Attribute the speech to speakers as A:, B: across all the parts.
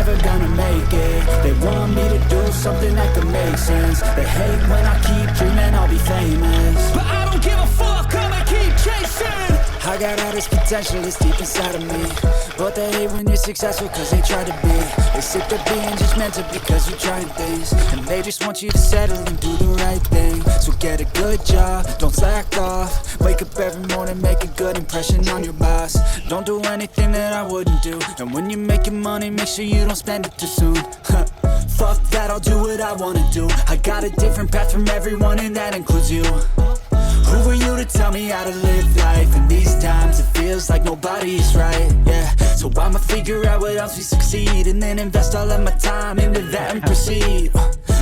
A: never gonna make it. They want me to do something that could make sense. They hate when I keep dreaming I'll be famous, but I don't give a fuck, I'ma keep chasing. I got all this potential, it's deep inside of me, but they hate when you're successful cause they try to be. They sick of being judgmental because you're trying things, and they just want you to settle and do the right thing. So get a good job, don't slack off. Wake up every morning, make a good impression on your boss. Don't do anything that I wouldn't do, and when you're making money, make sure you don't spend it too soon. Fuck that, I'll do what I wanna do. I got a different path from everyone, and that includes you. Who are you to tell me how to live life? In these times it feels like nobody is right, yeah. So I'ma figure out what else we succeed, and then invest all of my time into that and proceed.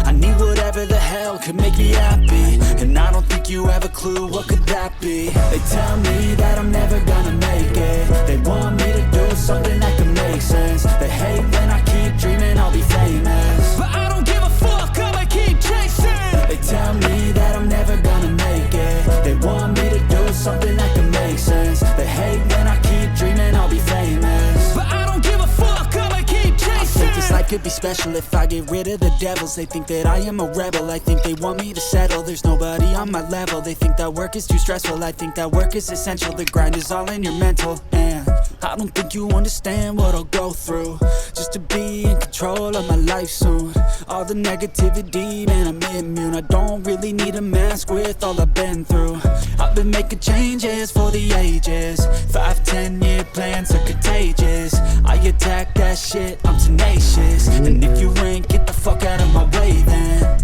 A: I need whatever the hell could make me happy, and I don't think you have a clue what could that be. They tell me that I'm never gonna make it. They want me to do something that could make sense. They hate when I keep dreaming I'll be famous, but I don't give a fuck, I'ma keep chasing. They tell me that I'm never gonna make it. They want me to do something that can make sense. They hate when I keep dreaming I'll be famous, but I don't give a fuck, I'ma keep chasing. I think this life could be special if I get rid of the devils. They think that I am a rebel, I think they want me to settle. There's nobody on my level. They think that work is too stressful, I think that work is essential. The grind is all in your mental, and I don't think you understand what I'll go through just to be in control of my life soon. All the negativity, man, I'm immune. I don't really need a mask with all I've been through. I've been making changes for the ages. 5-10 year plans are contagious. I attack that shit, I'm tenacious. And if you ain't, get the fuck out of my way then.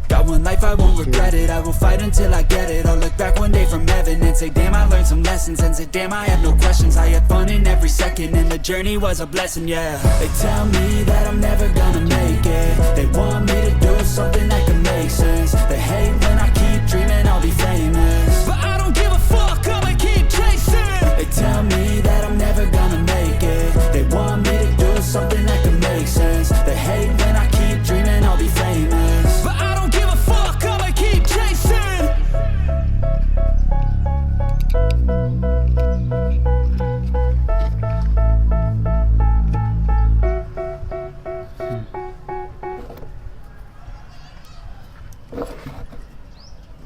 A: Got one life, I won't regret it. I will fight until I get it. I'll look back one day from heaven and say, damn, I learned some lessons. And say, damn, I had no questions. I had fun in every second, and the journey was a blessing, yeah. They tell me that I'm never gonna make it. They want me to do something that can make sense. They hate when I keep dreaming I'll be famous, but I don't give a fuck, I'ma keep chasing. They tell me that I'm never gonna make it. They want me to do something that can make sense. They hate when I keep dreaming I'll be famous, but I don't give a fuck, I'ma keep chasing.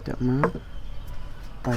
B: Được má Tây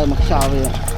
B: tayo mag-shower.